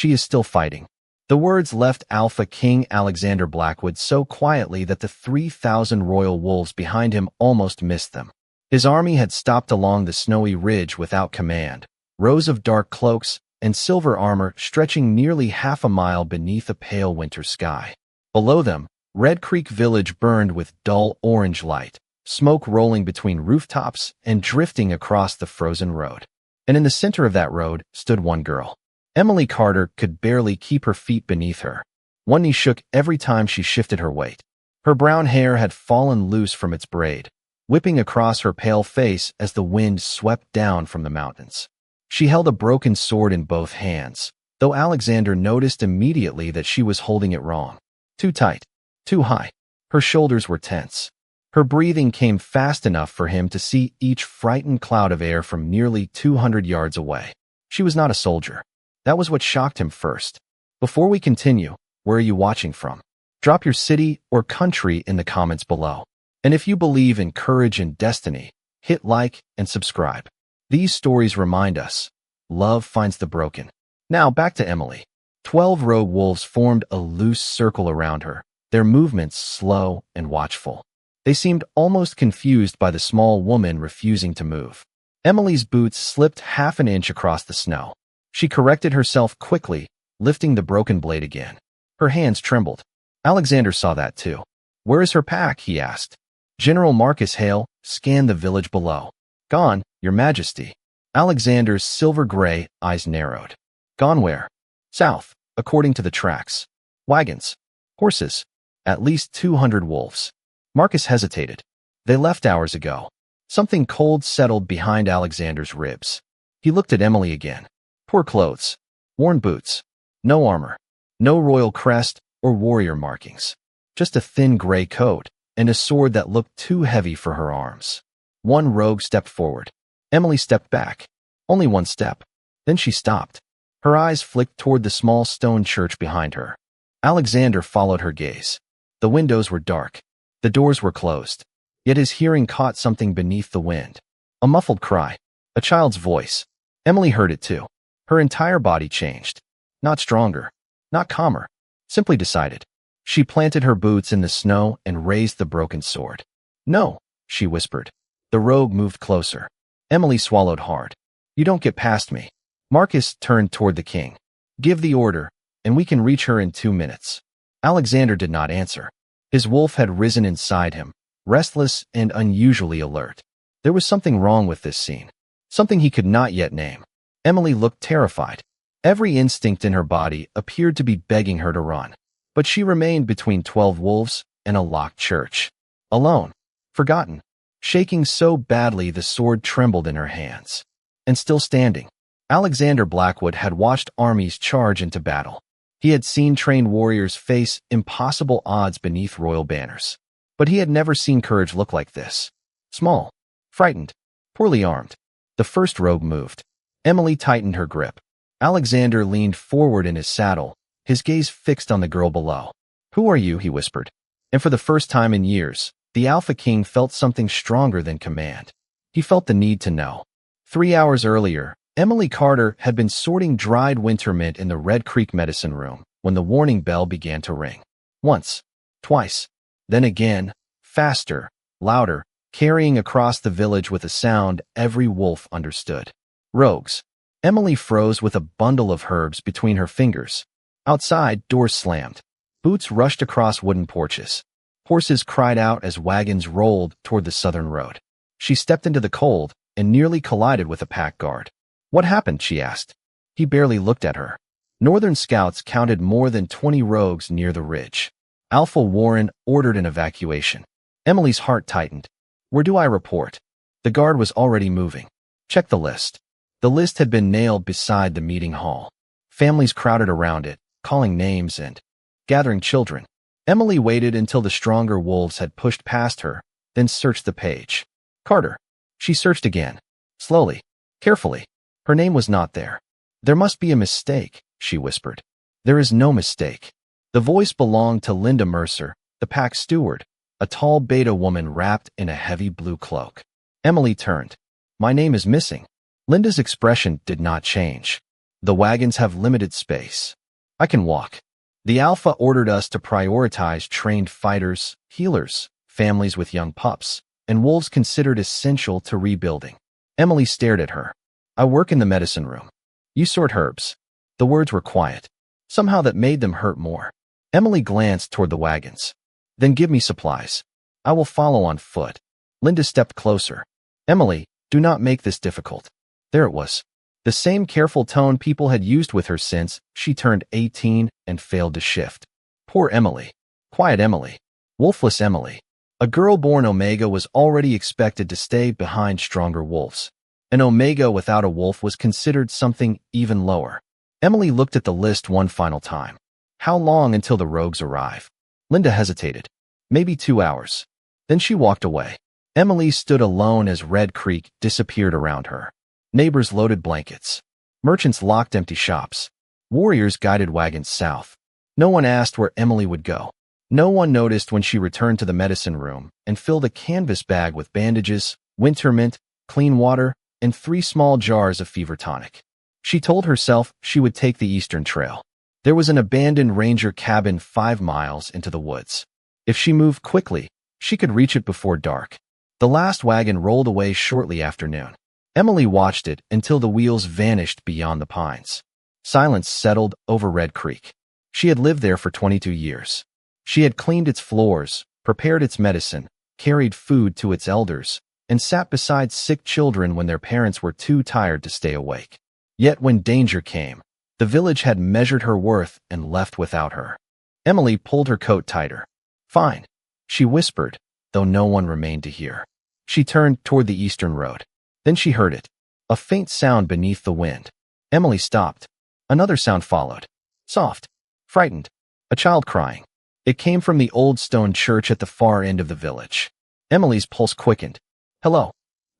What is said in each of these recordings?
She is still fighting. The words left Alpha King Alexander Blackwood so quietly that the 3,000 royal wolves behind him almost missed them. His army had stopped along the snowy ridge without command, rows of dark cloaks and silver armor stretching nearly half a mile beneath a pale winter sky. Below them, Red Creek Village burned with dull orange light, smoke rolling between rooftops and drifting across the frozen road. And in the center of that road stood one girl. Emily Carter could barely keep her feet beneath her. One knee shook every time she shifted her weight. Her brown hair had fallen loose from its braid, whipping across her pale face as the wind swept down from the mountains. She held a broken sword in both hands, though Alexander noticed immediately that she was holding it wrong. Too tight, too high. Her shoulders were tense. Her breathing came fast enough for him to see each frightened cloud of air from nearly 200 yards away. She was not a soldier. That was what shocked him first. Before we continue, where are you watching from? Drop your city or country in the comments below. And if you believe in courage and destiny, hit like and subscribe. These stories remind us, love finds the broken. Now back to Emily. 12 rogue wolves formed a loose circle around her, their movements slow and watchful. They seemed almost confused by the small woman refusing to move. Emily's boots slipped half an inch across the snow. She corrected herself quickly, lifting the broken blade again. Her hands trembled. Alexander saw that too. Where is her pack? He asked. General Marcus Hale scanned the village below. Gone, Your Majesty. Alexander's silver-gray eyes narrowed. Gone where? South, according to the tracks. Wagons. Horses. At least 200 wolves. Marcus hesitated. They left hours ago. Something cold settled behind Alexander's ribs. He looked at Emily again. Poor clothes. Worn boots. No armor. No royal crest or warrior markings. Just a thin gray coat and a sword that looked too heavy for her arms. One rogue stepped forward. Emily stepped back. Only one step. Then she stopped. Her eyes flicked toward the small stone church behind her. Alexander followed her gaze. The windows were dark. The doors were closed. Yet his hearing caught something beneath the wind. A muffled cry. A child's voice. Emily heard it too. Her entire body changed. Not stronger. Not calmer. Simply decided. She planted her boots in the snow and raised the broken sword. No, she whispered. The rogue moved closer. Emily swallowed hard. You don't get past me. Marcus turned toward the king. Give the order, and we can reach her in 2 minutes. Alexander did not answer. His wolf had risen inside him, restless and unusually alert. There was something wrong with this scene. Something he could not yet name. Emily looked terrified. Every instinct in her body appeared to be begging her to run. But she remained between 12 wolves and a locked church. Alone. Forgotten. Shaking so badly the sword trembled in her hands. And still standing. Alexander Blackwood had watched armies charge into battle. He had seen trained warriors face impossible odds beneath royal banners. But he had never seen courage look like this. Small. Frightened. Poorly armed. The first rogue moved. Emily tightened her grip. Alexander leaned forward in his saddle, his gaze fixed on the girl below. Who are you? He whispered. And for the first time in years, the Alpha King felt something stronger than command. He felt the need to know. 3 hours earlier, Emily Carter had been sorting dried winter mint in the Red Creek medicine room when the warning bell began to ring. Once, twice, then again, faster, louder, carrying across the village with a sound every wolf understood. Rogues. Emily froze with a bundle of herbs between her fingers. Outside, doors slammed. Boots rushed across wooden porches. Horses cried out as wagons rolled toward the southern road. She stepped into the cold and nearly collided with a pack guard. What happened? She asked. He barely looked at her. Northern scouts counted more than 20 rogues near the ridge. Alpha Warren ordered an evacuation. Emily's heart tightened. Where do I report? The guard was already moving. Check the list. The list had been nailed beside the meeting hall. Families crowded around it, calling names and gathering children. Emily waited until the stronger wolves had pushed past her, then searched the page. Carter. She searched again. Slowly. Carefully. Her name was not there. There must be a mistake, she whispered. There is no mistake. The voice belonged to Linda Mercer, the pack steward, a tall beta woman wrapped in a heavy blue cloak. Emily turned. My name is missing. Linda's expression did not change. The wagons have limited space. I can walk. The Alpha ordered us to prioritize trained fighters, healers, families with young pups, and wolves considered essential to rebuilding. Emily stared at her. I work in the medicine room. You sort herbs. The words were quiet. Somehow that made them hurt more. Emily glanced toward the wagons. Then give me supplies. I will follow on foot. Linda stepped closer. Emily, do not make this difficult. There it was. The same careful tone people had used with her since she turned 18 and failed to shift. Poor Emily. Quiet Emily. Wolfless Emily. A girl born Omega was already expected to stay behind stronger wolves. An Omega without a wolf was considered something even lower. Emily looked at the list one final time. How long until the rogues arrive? Linda hesitated. Maybe 2 hours. Then she walked away. Emily stood alone as Red Creek disappeared around her. Neighbors loaded blankets. Merchants locked empty shops. Warriors guided wagons south. No one asked where Emily would go. No one noticed when she returned to the medicine room and filled a canvas bag with bandages, winter mint, clean water, and 3 small jars of fever tonic. She told herself she would take the Eastern Trail. There was an abandoned ranger cabin 5 miles into the woods. If she moved quickly, she could reach it before dark. The last wagon rolled away shortly after noon. Emily watched it until the wheels vanished beyond the pines. Silence settled over Red Creek. She had lived there for 22 years. She had cleaned its floors, prepared its medicine, carried food to its elders, and sat beside sick children when their parents were too tired to stay awake. Yet when danger came, the village had measured her worth and left without her. Emily pulled her coat tighter. Fine, she whispered, though no one remained to hear. She turned toward the eastern road. Then she heard it. A faint sound beneath the wind. Emily stopped. Another sound followed. Soft. Frightened. A child crying. It came from the old stone church at the far end of the village. Emily's pulse quickened. Hello.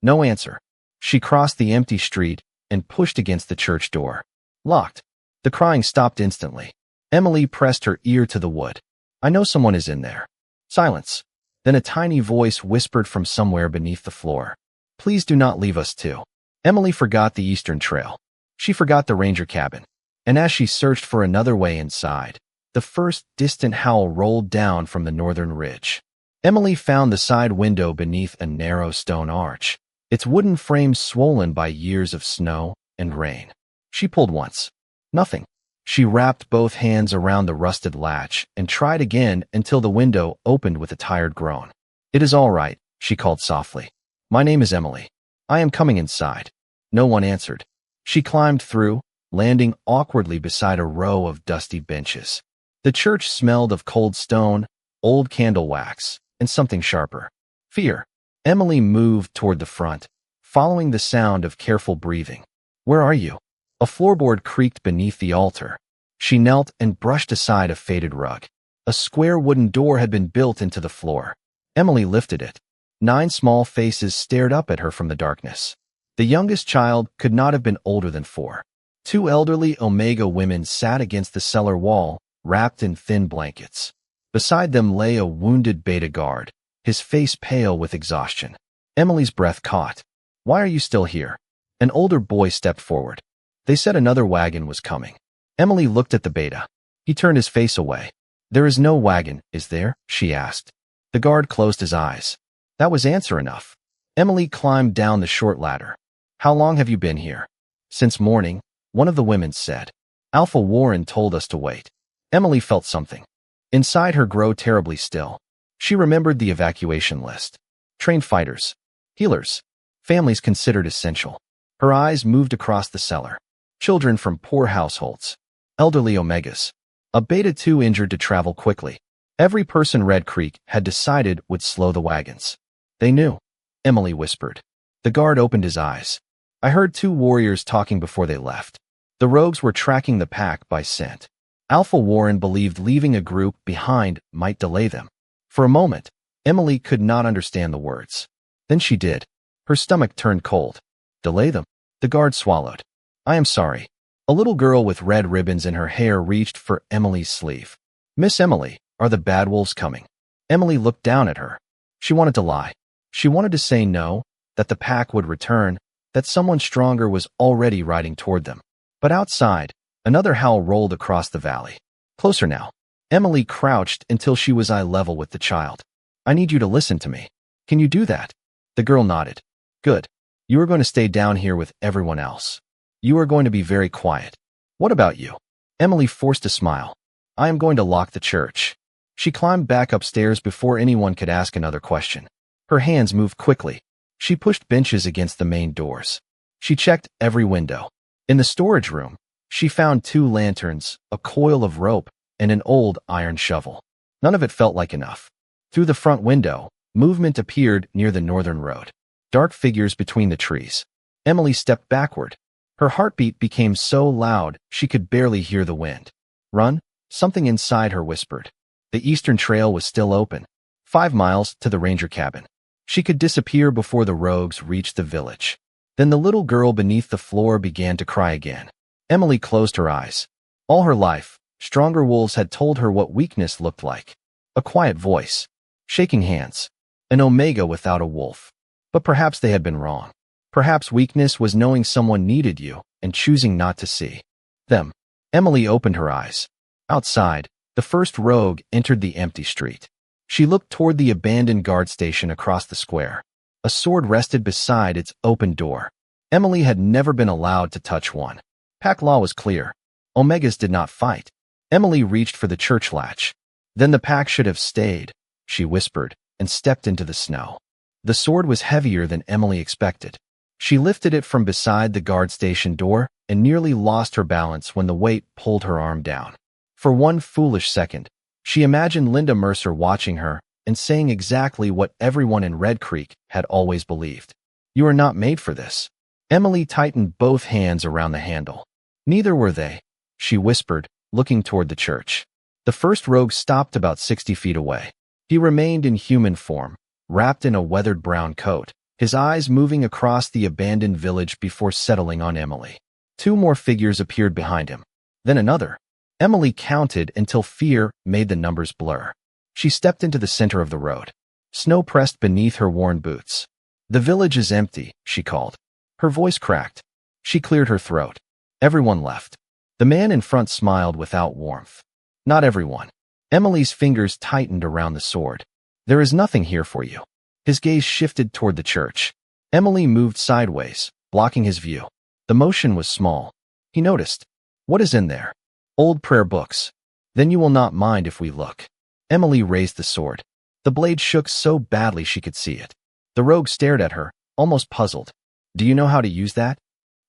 No answer. She crossed the empty street and pushed against the church door. Locked. The crying stopped instantly. Emily pressed her ear to the wood. I know someone is in there. Silence. Then a tiny voice whispered from somewhere beneath the floor. Please do not leave us too. Emily forgot the Eastern Trail. She forgot the ranger cabin. And as she searched for another way inside, the first distant howl rolled down from the northern ridge. Emily found the side window beneath a narrow stone arch, its wooden frame swollen by years of snow and rain. She pulled once. Nothing. She wrapped both hands around the rusted latch and tried again until the window opened with a tired groan. It is all right, she called softly. My name is Emily. I am coming inside. No one answered. She climbed through, landing awkwardly beside a row of dusty benches. The church smelled of cold stone, old candle wax, and something sharper. Fear. Emily moved toward the front, following the sound of careful breathing. Where are you? A floorboard creaked beneath the altar. She knelt and brushed aside a faded rug. A square wooden door had been built into the floor. Emily lifted it. 9 small faces stared up at her from the darkness. The youngest child could not have been older than 4. 2 elderly Omega women sat against the cellar wall, wrapped in thin blankets. Beside them lay a wounded Beta guard, his face pale with exhaustion. Emily's breath caught. Why are you still here? An older boy stepped forward. They said another wagon was coming. Emily looked at the Beta. He turned his face away. There is no wagon, is there? She asked. The guard closed his eyes. That was answer enough. Emily climbed down the short ladder. How long have you been here? Since morning, one of the women said. Alpha Warren told us to wait. Emily felt something inside her grow terribly still. She remembered the evacuation list. Trained fighters, healers, families considered essential. Her eyes moved across the cellar. Children from poor households, elderly Omegas, a Beta 2 injured to travel quickly. Every person Red Creek had decided would slow the wagons. They knew. Emily whispered. The guard opened his eyes. I heard 2 warriors talking before they left. The rogues were tracking the pack by scent. Alpha Warren believed leaving a group behind might delay them. For a moment, Emily could not understand the words. Then she did. Her stomach turned cold. Delay them? The guard swallowed. I am sorry. A little girl with red ribbons in her hair reached for Emily's sleeve. Miss Emily, are the bad wolves coming? Emily looked down at her. She wanted to lie. She wanted to say no, that the pack would return, that someone stronger was already riding toward them. But outside, another howl rolled across the valley. Closer now. Emily crouched until she was eye level with the child. I need you to listen to me. Can you do that? The girl nodded. Good. You are going to stay down here with everyone else. You are going to be very quiet. What about you? Emily forced a smile. I am going to lock the church. She climbed back upstairs before anyone could ask another question. Her hands moved quickly. She pushed benches against the main doors. She checked every window. In the storage room, she found 2 lanterns, a coil of rope, and an old iron shovel. None of it felt like enough. Through the front window, movement appeared near the northern road. Dark figures between the trees. Emily stepped backward. Her heartbeat became so loud she could barely hear the wind. Run, something inside her whispered. The eastern trail was still open. 5 miles to the ranger cabin. She could disappear before the rogues reached the village. Then the little girl beneath the floor began to cry again. Emily closed her eyes. All her life, stronger wolves had told her what weakness looked like. A quiet voice. Shaking hands. An omega without a wolf. But perhaps they had been wrong. Perhaps weakness was knowing someone needed you and choosing not to see them. Emily opened her eyes. Outside, the first rogue entered the empty street. She looked toward the abandoned guard station across the square. A sword rested beside its open door. Emily had never been allowed to touch one. Pack law was clear. Omegas did not fight. Emily reached for the church latch. Then the pack should have stayed, she whispered, and stepped into the snow. The sword was heavier than Emily expected. She lifted it from beside the guard station door and nearly lost her balance when the weight pulled her arm down. For one foolish second, she imagined Linda Mercer watching her and saying exactly what everyone in Red Creek had always believed. You are not made for this. Emily tightened both hands around the handle. Neither were they, she whispered, looking toward the church. The first rogue stopped about 60 feet away. He remained in human form, wrapped in a weathered brown coat, his eyes moving across the abandoned village before settling on Emily. 2 more figures appeared behind him. Then another. Emily counted until fear made the numbers blur. She stepped into the center of the road. Snow pressed beneath her worn boots. The village is empty, she called. Her voice cracked. She cleared her throat. Everyone left. The man in front smiled without warmth. Not everyone. Emily's fingers tightened around the sword. There is nothing here for you. His gaze shifted toward the church. Emily moved sideways, blocking his view. The motion was small. He noticed. What is in there? Old prayer books. Then you will not mind if we look. Emily raised the sword. The blade shook so badly she could see it. The rogue stared at her, almost puzzled. Do you know how to use that?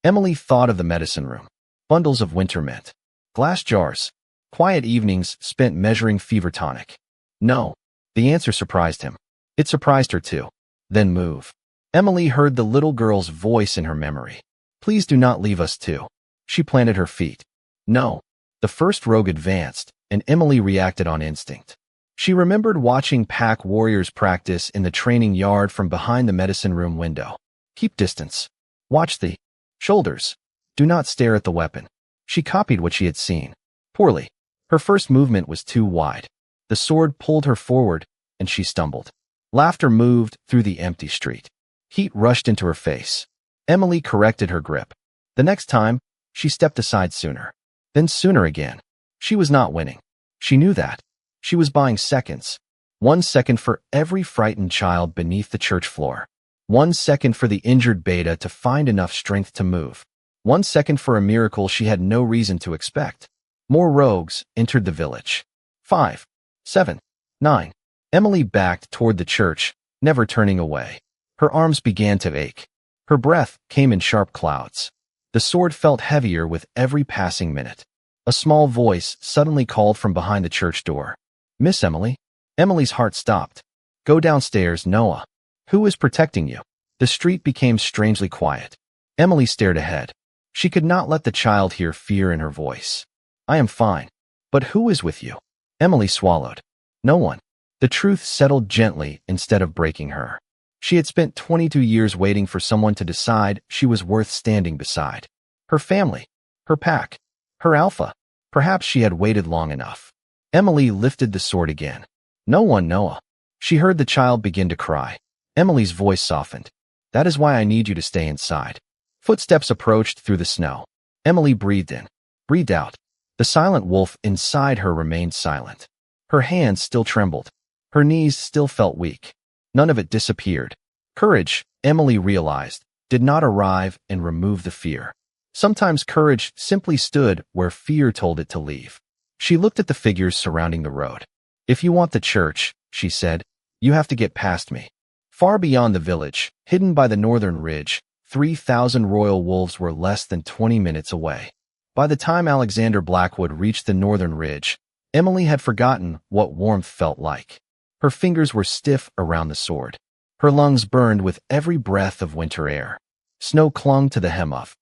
Emily thought of the medicine room. Bundles of winter mint. Glass jars. Quiet evenings spent measuring fever tonic. No. The answer surprised him. It surprised her too. Then move. Emily heard the little girl's voice in her memory. Please do not leave us too. She planted her feet. No. The first rogue advanced, and Emily reacted on instinct. She remembered watching pack warriors practice in the training yard from behind the medicine room window. Keep distance. Watch the shoulders. Do not stare at the weapon. She copied what she had seen. Poorly. Her first movement was too wide. The sword pulled her forward, and she stumbled. Laughter moved through the empty street. Heat rushed into her face. Emily corrected her grip. The next time, she stepped aside sooner. Then sooner again. She was not winning. She knew that. She was buying seconds. 1 second for every frightened child beneath the church floor. 1 second for the injured beta to find enough strength to move. 1 second for a miracle she had no reason to expect. More rogues entered the village. 5, 7, 9. Emily backed toward the church, never turning away. Her arms began to ache. Her breath came in sharp clouds. The sword felt heavier with every passing minute. A small voice suddenly called from behind the church door. Miss Emily? Emily's heart stopped. Go downstairs, Noah. Who is protecting you? The street became strangely quiet. Emily stared ahead. She could not let the child hear fear in her voice. I am fine. But who is with you? Emily swallowed. No one. The truth settled gently instead of breaking her. She had spent 22 years waiting for someone to decide she was worth standing beside. Her family. Her pack. Her alpha. Perhaps she had waited long enough. Emily lifted the sword again. No one, Noah. She heard the child begin to cry. Emily's voice softened. That is why I need you to stay inside. Footsteps approached through the snow. Emily breathed in, breathed out. The silent wolf inside her remained silent. Her hands still trembled. Her knees still felt weak. None of it disappeared. Courage, Emily realized, did not arrive and remove the fear. Sometimes courage simply stood where fear told it to leave. She looked at the figures surrounding the road. "If you want the church," she said, "you have to get past me." Far beyond the village, hidden by the northern ridge, 3,000 royal wolves were less than 20 minutes away. By the time Alexander Blackwood reached the northern ridge, Emily had forgotten what warmth felt like. Her fingers were stiff around the sword. Her lungs burned with every breath of winter air. Snow clung to the hem of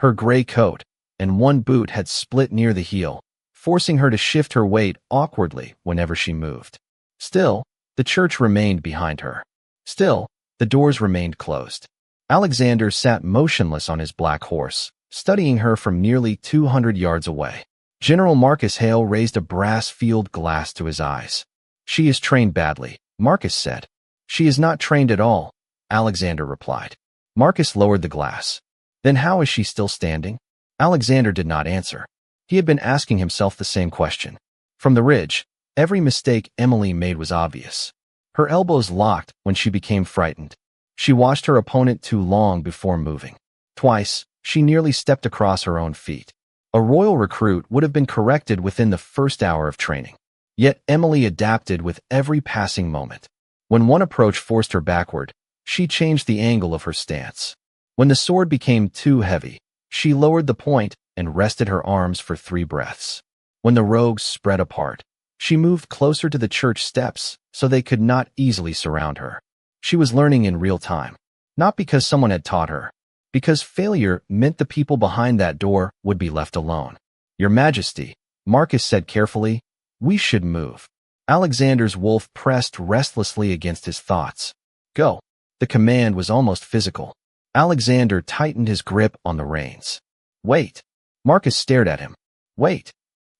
her gray coat, and one boot had split near the heel, forcing her to shift her weight awkwardly whenever she moved. Still, the church remained behind her. Still, the doors remained closed. Alexander sat motionless on his black horse, studying her from nearly 200 yards away. General Marcus Hale raised a brass field glass to his eyes. "She is trained badly," Marcus said. "She is not trained at all," Alexander replied. Marcus lowered the glass. "Then how is she still standing?" Alexander did not answer. He had been asking himself the same question. From the ridge, every mistake Emily made was obvious. Her elbows locked when she became frightened. She watched her opponent too long before moving. Twice, she nearly stepped across her own feet. A royal recruit would have been corrected within the first hour of training. Yet Emily adapted with every passing moment. When one approach forced her backward, she changed the angle of her stance. When the sword became too heavy, she lowered the point and rested her arms for 3 breaths. When the rogues spread apart, she moved closer to the church steps so they could not easily surround her. She was learning in real time, not because someone had taught her, because failure meant the people behind that door would be left alone. "Your Majesty," Marcus said carefully, "we should move." Alexander's wolf pressed restlessly against his thoughts. "Go." The command was almost physical. Alexander tightened his grip on the reins. "Wait." Marcus stared at him. "Wait.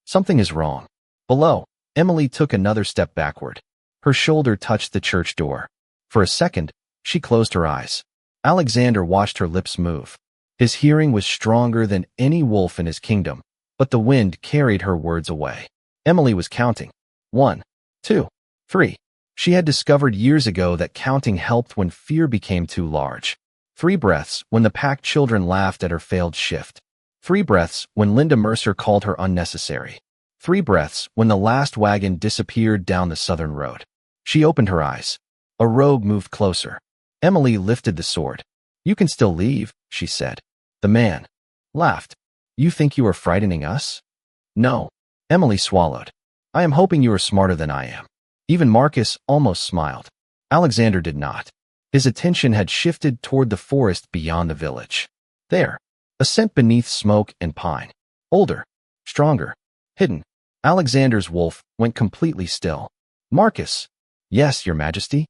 Something is wrong." Below, Emily took another step backward. Her shoulder touched the church door. For a second, she closed her eyes. Alexander watched her lips move. His hearing was stronger than any wolf in his kingdom, but the wind carried her words away. Emily was counting. 1, 2, 3. She had discovered years ago that counting helped when fear became too large. 3 breaths when the pack children laughed at her failed shift. 3 breaths when Linda Mercer called her unnecessary. 3 breaths when the last wagon disappeared down the southern road. She opened her eyes. A rogue moved closer. Emily lifted the sword. "You can still leave," she said. The man laughed. "You think you are frightening us?" "No." Emily swallowed. "I am hoping you are smarter than I am." Even Marcus almost smiled. Alexander did not. His attention had shifted toward the forest beyond the village. There, a scent beneath smoke and pine. Older, stronger, hidden. Alexander's wolf went completely still. "Marcus." "Yes, Your Majesty."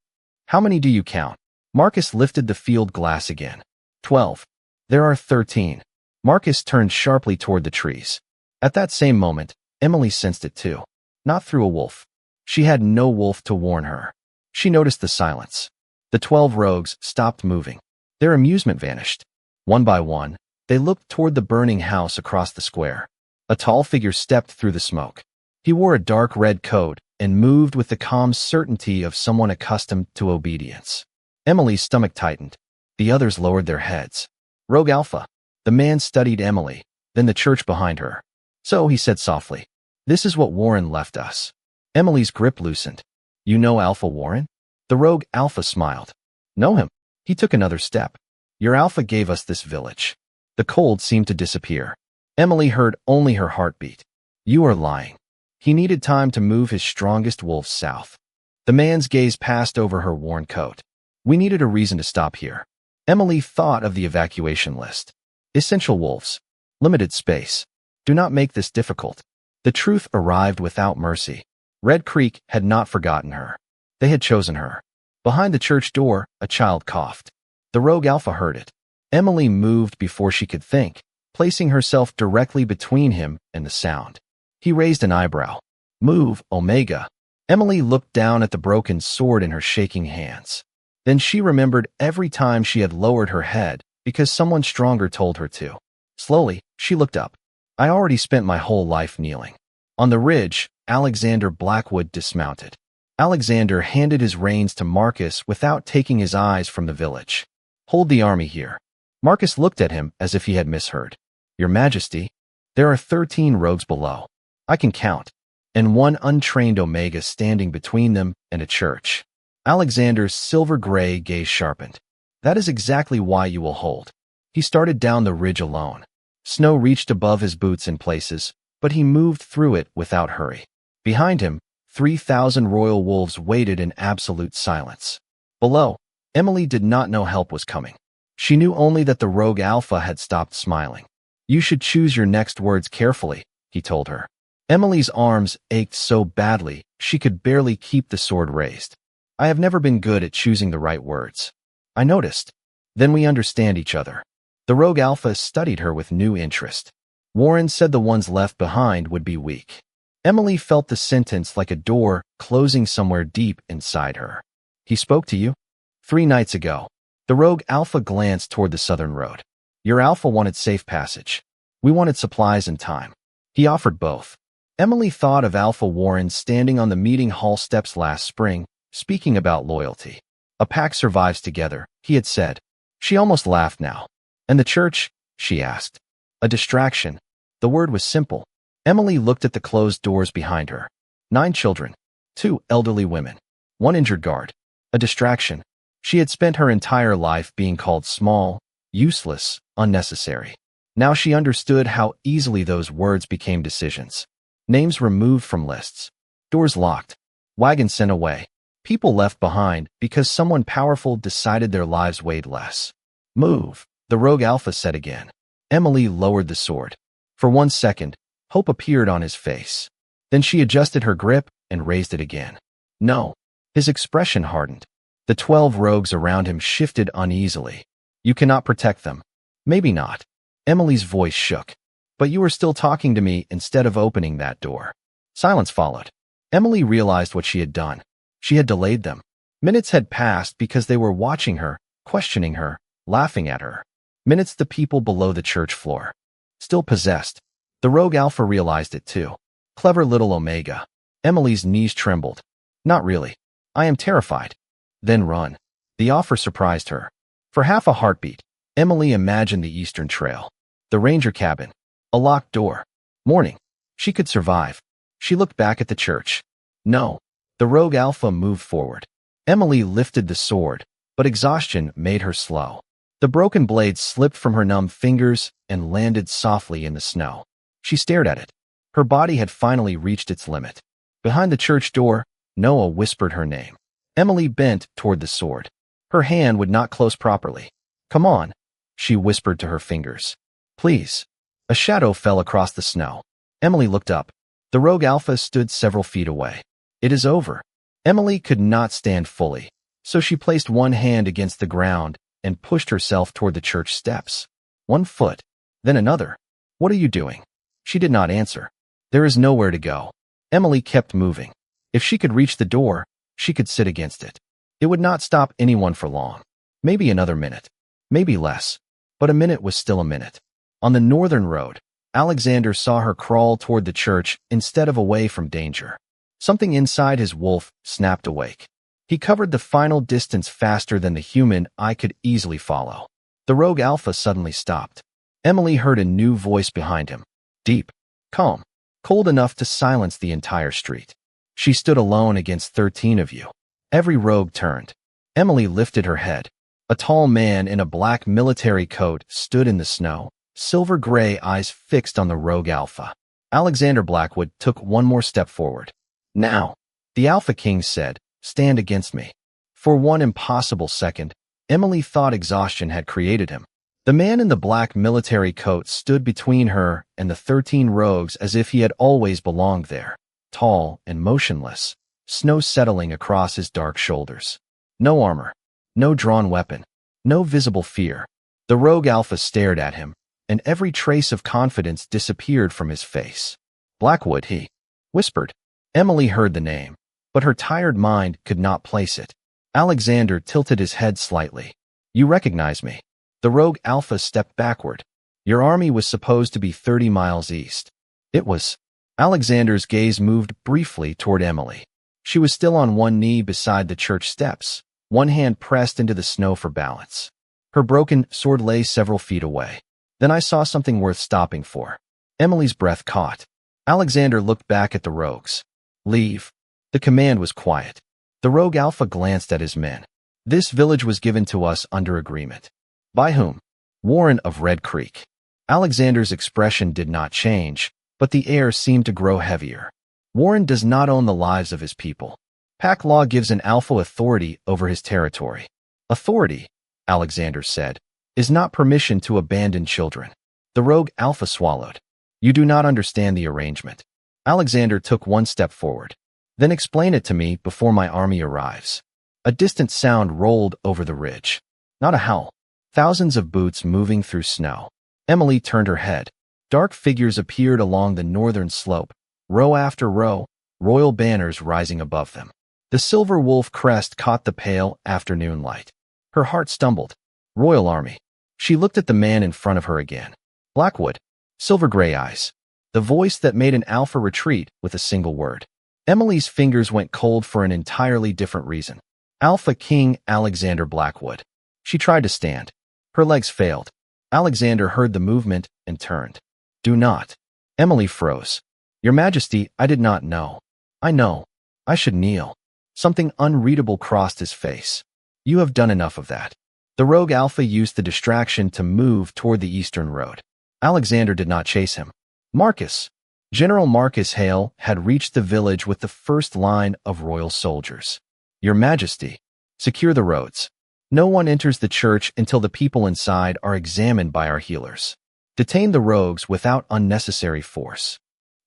"How many do you count?" Marcus lifted the field glass again. 12. "There are 13. Marcus turned sharply toward the trees. At that same moment, Emily sensed it too. Not through a wolf. She had no wolf to warn her. She noticed the silence. The 12 rogues stopped moving. Their amusement vanished. One by one, they looked toward the burning house across the square. A tall figure stepped through the smoke. He wore a dark red coat and moved with the calm certainty of someone accustomed to obedience. Emily's stomach tightened. The others lowered their heads. "Rogue Alpha." The man studied Emily, then the church behind her. "So," he said softly, "this is what Warren left us." Emily's grip loosened. "You know Alpha Warren?" The rogue Alpha smiled. "Know him." He took another step. "Your Alpha gave us this village." The cold seemed to disappear. Emily heard only her heartbeat. "You are lying." He needed time to move his strongest wolves south. The man's gaze passed over her worn coat. "We needed a reason to stop here." Emily thought of the evacuation list. Essential wolves. Limited space. Do not make this difficult. The truth arrived without mercy. Red Creek had not forgotten her. They had chosen her. Behind the church door, a child coughed. The rogue Alpha heard it. Emily moved before she could think, placing herself directly between him and the sound. He raised an eyebrow. "Move, Omega." Emily looked down at the broken sword in her shaking hands. Then she remembered every time she had lowered her head because someone stronger told her to. Slowly, she looked up. I already spent my whole life kneeling. On the ridge, Alexander Blackwood dismounted. Alexander handed his reins to Marcus without taking his eyes from the village. Hold the army here. Marcus looked at him as if he had misheard. Your Majesty, there are 13 rogues below. I can count. And one untrained Omega standing between them and a church. Alexander's silver-gray gaze sharpened. That is exactly why you will hold. He started down the ridge alone. Snow reached above his boots in places, but he moved through it without hurry. Behind him, 3,000 royal wolves waited in absolute silence. Below, Emily did not know help was coming. She knew only that the rogue Alpha had stopped smiling. You should choose your next words carefully, he told her. Emily's arms ached so badly, she could barely keep the sword raised. I have never been good at choosing the right words. I noticed. Then we understand each other. The rogue Alpha studied her with new interest. Warren said the ones left behind would be weak. Emily felt the sentence like a door closing somewhere deep inside her. He spoke to you? 3 nights ago. The rogue Alpha glanced toward the southern road. Your Alpha wanted safe passage. We wanted supplies and time. He offered both. Emily thought of Alpha Warren standing on the meeting hall steps last spring, speaking about loyalty. A pack survives together, he had said. She almost laughed now. And the church? She asked. A distraction. The word was simple. Emily looked at the closed doors behind her. 9 children. 2 elderly women. 1 injured guard. A distraction. She had spent her entire life being called small, useless, unnecessary. Now she understood how easily those words became decisions. Names removed from lists. Doors locked. Wagons sent away. People left behind because someone powerful decided their lives weighed less. Move, the rogue Alpha said again. Emily lowered the sword. For 1 second, hope appeared on his face. Then she adjusted her grip and raised it again. No. His expression hardened. The 12 rogues around him shifted uneasily. You cannot protect them. Maybe not. Emily's voice shook. But you were still talking to me instead of opening that door. Silence followed. Emily realized what she had done. She had delayed them. Minutes had passed because they were watching her, questioning her, laughing at her. Minutes the people below the church floor. Still possessed. The rogue Alpha realized it too. Clever little Omega. Emily's knees trembled. Not really. I am terrified. Then run. The offer surprised her. For half a heartbeat, Emily imagined the Eastern Trail. The ranger cabin. A locked door. Morning. She could survive. She looked back at the church. No. The rogue Alpha moved forward. Emily lifted the sword, but exhaustion made her slow. The broken blade slipped from her numb fingers and landed softly in the snow. She stared at it. Her body had finally reached its limit. Behind the church door, Noah whispered her name. Emily bent toward the sword. Her hand would not close properly. Come on, she whispered to her fingers. Please. A shadow fell across the snow. Emily looked up. The rogue Alpha stood several feet away. It is over. Emily could not stand fully, so she placed one hand against the ground and pushed herself toward the church steps. 1 foot, then another. What are you doing? She did not answer. There is nowhere to go. Emily kept moving. If she could reach the door, she could sit against it. It would not stop anyone for long. Maybe another minute. Maybe less. But a minute was still a minute. On the northern road, Alexander saw her crawl toward the church instead of away from danger. Something inside his wolf snapped awake. He covered the final distance faster than the human eye could easily follow. The rogue Alpha suddenly stopped. Emily heard a new voice behind him. Deep, calm, cold enough to silence the entire street. She stood alone against 13 of you. Every rogue turned. Emily lifted her head. A tall man in a black military coat stood in the snow, silver-gray eyes fixed on the rogue Alpha. Alexander Blackwood took 1 more step forward. Now, the Alpha King said, stand against me. For 1 impossible second, Emily thought exhaustion had created him. The man in the black military coat stood between her and the 13 rogues as if he had always belonged there, tall and motionless, snow settling across his dark shoulders. No armor, no drawn weapon, no visible fear. The rogue Alpha stared at him, and every trace of confidence disappeared from his face. Blackwood, he whispered. Emily heard the name, but her tired mind could not place it. Alexander tilted his head slightly. You recognize me. The rogue Alpha stepped backward. Your army was supposed to be 30 miles east. It was. Alexander's gaze moved briefly toward Emily. She was still on one knee beside the church steps, one hand pressed into the snow for balance. Her broken sword lay several feet away. Then I saw something worth stopping for. Emily's breath caught. Alexander looked back at the rogues. Leave. The command was quiet. The rogue Alpha glanced at his men. This village was given to us under agreement. By whom? Warren of Red Creek. Alexander's expression did not change, but the air seemed to grow heavier. Warren does not own the lives of his people. Pack law gives an Alpha authority over his territory. Authority, Alexander said, is not permission to abandon children. The rogue Alpha swallowed. You do not understand the arrangement. Alexander took one step forward. Then explain it to me before my army arrives. A distant sound rolled over the ridge. Not a howl. Thousands of boots moving through snow. Emily turned her head. Dark figures appeared along the northern slope, row after row, royal banners rising above them. The silver wolf crest caught the pale afternoon light. Her heart stumbled. Royal army. She looked at the man in front of her again. Blackwood. Silver-gray eyes. The voice that made an Alpha retreat with a single word. Emily's fingers went cold for an entirely different reason. Alpha King Alexander Blackwood. She tried to stand. Her legs failed. Alexander heard the movement and turned. Do not. Emily froze. Your Majesty, I did not know. I know. I should kneel. Something unreadable crossed his face. You have done enough of that. The rogue Alpha used the distraction to move toward the eastern road. Alexander did not chase him. Marcus. General Marcus Hale had reached the village with the first line of royal soldiers. Your Majesty, secure the roads. No one enters the church until the people inside are examined by our healers. Detain the rogues without unnecessary force.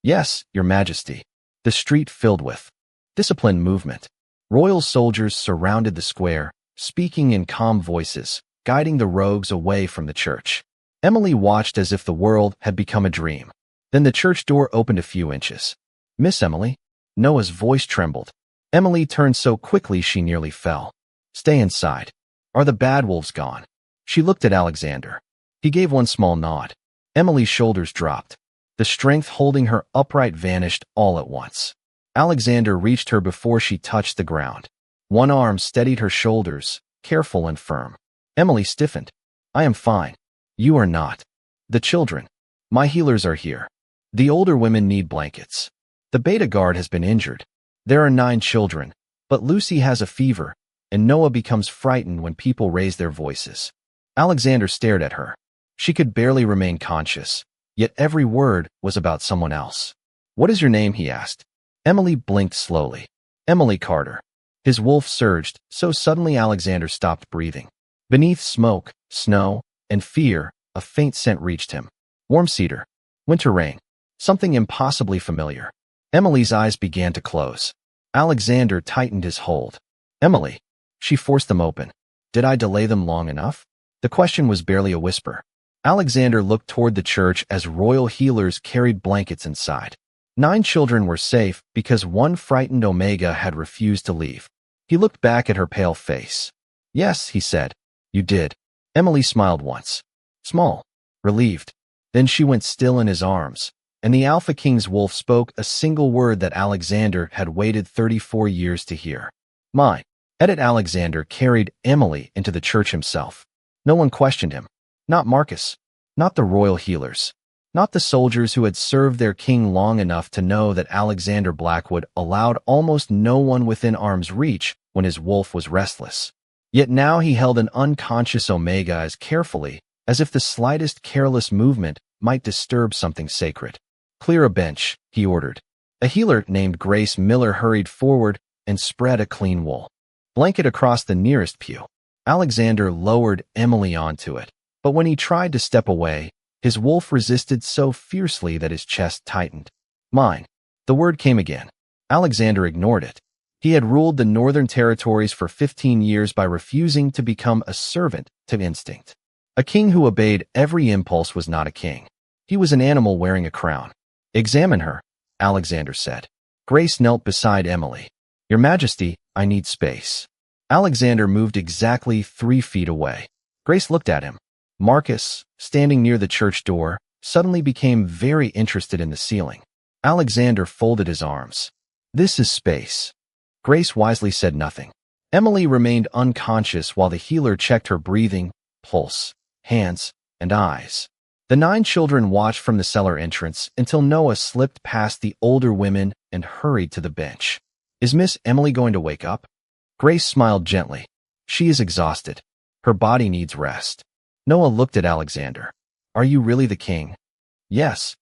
Yes, Your Majesty. The street filled with disciplined movement. Royal soldiers surrounded the square, speaking in calm voices, guiding the rogues away from the church. Emily watched as if the world had become a dream. Then the church door opened a few inches. Miss Emily? Noah's voice trembled. Emily turned so quickly she nearly fell. Stay inside. Are the bad wolves gone? She looked at Alexander. He gave one small nod. Emily's shoulders dropped. The strength holding her upright vanished all at once. Alexander reached her before she touched the ground. One arm steadied her shoulders, careful and firm. Emily stiffened. I am fine. You are not. The children. My healers are here. The older women need blankets. The Beta Guard has been injured. There are 9 children, but Lucy has a fever, and Noah becomes frightened when people raise their voices. Alexander stared at her. She could barely remain conscious, yet every word was about someone else. What is your name? He asked. Emily blinked slowly. Emily Carter. His wolf surged, so suddenly Alexander stopped breathing. Beneath smoke, snow, and fear, a faint scent reached him. Warm cedar. Winter rain. Something impossibly familiar. Emily's eyes began to close. Alexander tightened his hold. Emily. She forced them open. Did I delay them long enough? The question was barely a whisper. Alexander looked toward the church as royal healers carried blankets inside. 9 children were safe because one frightened Omega had refused to leave. He looked back at her pale face. Yes, he said. You did. Emily smiled once. Small. Relieved. Then she went still in his arms, and the Alpha King's wolf spoke a single word that Alexander had waited 34 years to hear. Mine. Edit Alexander carried Emily into the church himself. No one questioned him. Not Marcus. Not the royal healers. Not the soldiers who had served their king long enough to know that Alexander Blackwood allowed almost no one within arm's reach when his wolf was restless. Yet now he held an unconscious Omega as carefully as if the slightest careless movement might disturb something sacred. Clear a bench, he ordered. A healer named Grace Miller hurried forward and spread a clean wool blanket across the nearest pew. Alexander lowered Emily onto it, but when he tried to step away, his wolf resisted so fiercely that his chest tightened. Mine. The word came again. Alexander ignored it. He had ruled the Northern Territories for 15 years by refusing to become a servant to instinct. A king who obeyed every impulse was not a king. He was an animal wearing a crown. Examine her, Alexander said. Grace knelt beside Emily. Your Majesty, I need space. Alexander moved exactly 3 feet away. Grace looked at him. Marcus, standing near the church door, suddenly became very interested in the ceiling. Alexander folded his arms. This is space. Grace wisely said nothing. Emily remained unconscious while the healer checked her breathing, pulse, hands, and eyes. The 9 children watched from the cellar entrance until Noah slipped past the older women and hurried to the bench. Is Miss Emily going to wake up? Grace smiled gently. She is exhausted. Her body needs rest. Noah looked at Alexander. Are you really the king? Yes.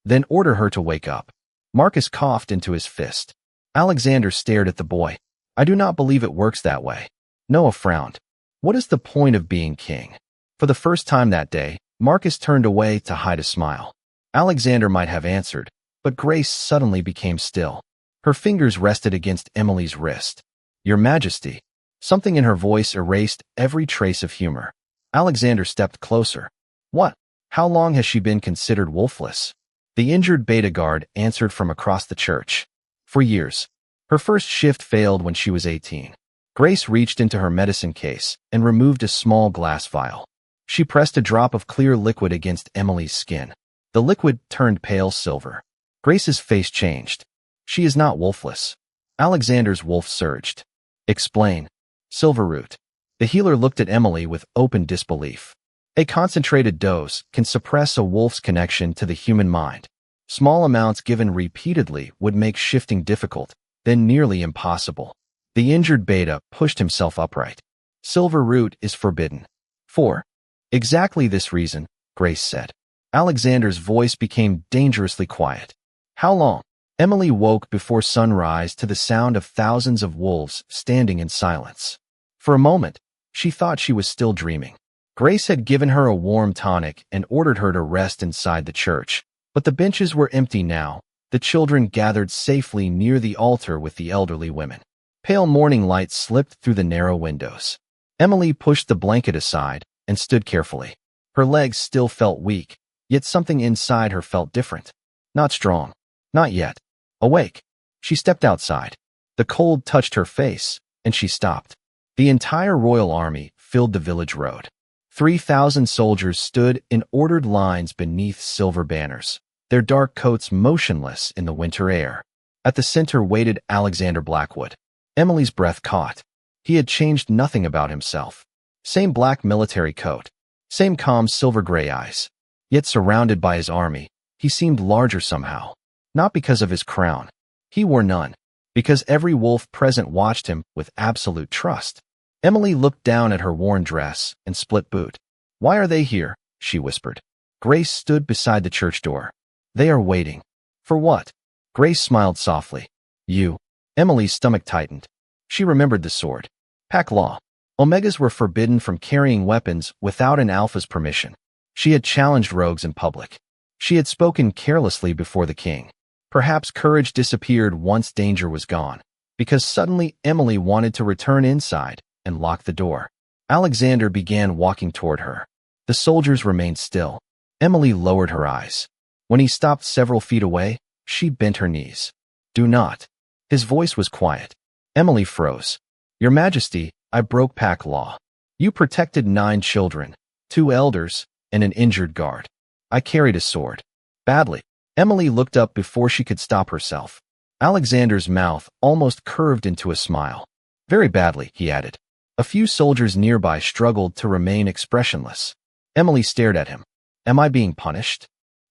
Then order her to wake up. Marcus coughed into his fist. Alexander stared at the boy. I do not believe it works that way. Noah frowned. What is the point of being king? For the first time that day, Marcus turned away to hide a smile. Alexander might have answered, but Grace suddenly became still. Her fingers rested against Emily's wrist. Your Majesty. Something in her voice erased every trace of humor. Alexander stepped closer. What? How long has she been considered wolfless? The injured beta guard answered from across the church. For years. Her first shift failed when she was 18. Grace reached into her medicine case and removed a small glass vial. She pressed a drop of clear liquid against Emily's skin. The liquid turned pale silver. Grace's face changed. She is not wolfless. Alexander's wolf surged. Explain. Silverroot. The healer looked at Emily with open disbelief. A concentrated dose can suppress a wolf's connection to the human mind. Small amounts given repeatedly would make shifting difficult, then nearly impossible. The injured beta pushed himself upright. Silverroot is forbidden. For exactly this reason, Grace said. Alexander's voice became dangerously quiet. How long? Emily woke before sunrise to the sound of thousands of wolves standing in silence. For a moment, she thought she was still dreaming. Grace had given her a warm tonic and ordered her to rest inside the church, but the benches were empty now. The children gathered safely near the altar with the elderly women. Pale morning light slipped through the narrow windows. Emily pushed the blanket aside and stood carefully. Her legs still felt weak, yet something inside her felt different. Not strong. Not yet. Awake. She stepped outside. The cold touched her face, and she stopped. The entire royal army filled the village road. 3,000 soldiers stood in ordered lines beneath silver banners, their dark coats motionless in the winter air. At the center waited Alexander Blackwood. Emily's breath caught. He had changed nothing about himself. Same black military coat. Same calm silver-gray eyes. Yet surrounded by his army, he seemed larger somehow. Not because of his crown. He wore none. Because every wolf present watched him with absolute trust. Emily looked down at her worn dress and split boot. Why are they here? She whispered. Grace stood beside the church door. They are waiting. For what? Grace smiled softly. You. Emily's stomach tightened. She remembered the sword. Pack law. Omegas were forbidden from carrying weapons without an alpha's permission. She had challenged rogues in public. She had spoken carelessly before the king. Perhaps courage disappeared once danger was gone, because suddenly Emily wanted to return inside and lock the door. Alexander began walking toward her. The soldiers remained still. Emily lowered her eyes. When he stopped several feet away, she bent her knees. Do not. His voice was quiet. Emily froze. Your Majesty, I broke pack law. You protected 9 children, 2 elders, and an injured guard. I carried a sword. Badly. Emily looked up before she could stop herself. Alexander's mouth almost curved into a smile. Very badly, he added. A few soldiers nearby struggled to remain expressionless. Emily stared at him. Am I being punished?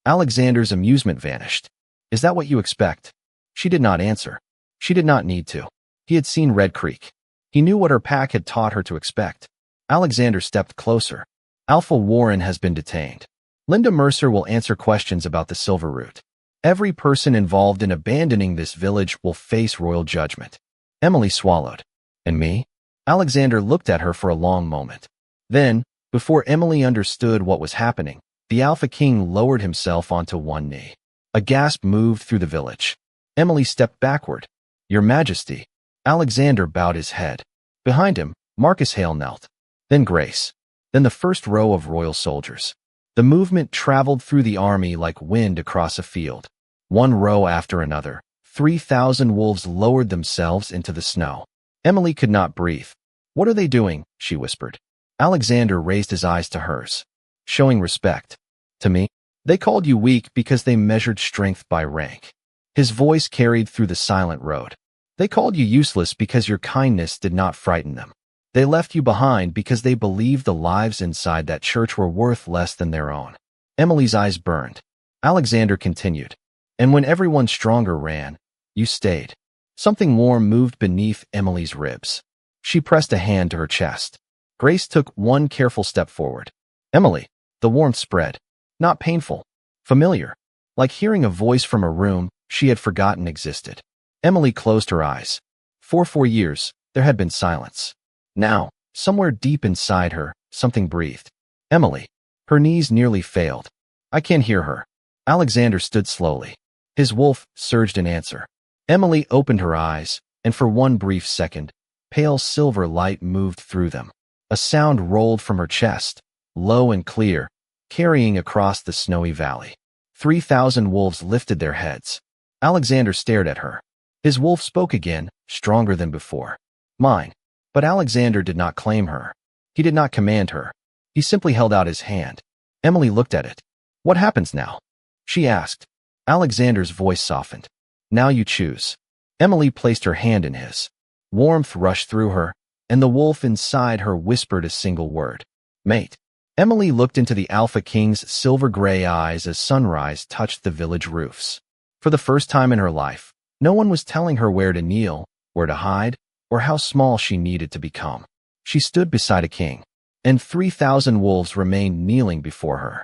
Alexander's amusement vanished. Is that what you expect? She did not answer. She did not need to. He had seen Red Creek. He knew what her pack had taught her to expect. Alexander stepped closer. Alpha Warren has been detained. Linda Mercer will answer questions about the Silverroot. Every person involved in abandoning this village will face royal judgment. Emily swallowed. And me? Alexander looked at her for a long moment. Then, before Emily understood what was happening, the Alpha King lowered himself onto one knee. A gasp moved through the village. Emily stepped backward. Your Majesty. Alexander bowed his head. Behind him, Marcus Hale knelt. Then Grace. Then the first row of royal soldiers. The movement traveled through the army like wind across a field. One row after another, 3,000 wolves lowered themselves into the snow. Emily could not breathe. What are they doing? She whispered. Alexander raised his eyes to hers. showing respect. To me, they called you weak because they measured strength by rank. His voice carried through the silent road. They called you useless because your kindness did not frighten them. They left you behind because they believed the lives inside that church were worth less than their own. Emily's eyes burned. Alexander continued. And when everyone stronger ran, you stayed. Something warm moved beneath Emily's ribs. She pressed a hand to her chest. Grace took one careful step forward. Emily, the warmth spread. Not painful. Familiar. Like hearing a voice from a room she had forgotten existed. Emily closed her eyes. For 4 years, there had been silence. Now, somewhere deep inside her, something breathed. Emily. Her knees nearly failed. I can't hear her. Alexander stood slowly. His wolf surged in answer. Emily opened her eyes, and for one brief second, pale silver light moved through them. A sound rolled from her chest, low and clear, carrying across the snowy valley. 3,000 wolves lifted their heads. Alexander stared at her. His wolf spoke again, stronger than before. Mine. But Alexander did not claim her. He did not command her. He simply held out his hand. Emily looked at it. What happens now? She asked. Alexander's voice softened. Now you choose. Emily placed her hand in his. Warmth rushed through her, and the wolf inside her whispered a single word. Mate. Emily looked into the Alpha King's silver-gray eyes as sunrise touched the village roofs. For the first time in her life, no one was telling her where to kneel, where to hide, or how small she needed to become. She stood beside a king, and 3,000 wolves remained kneeling before her.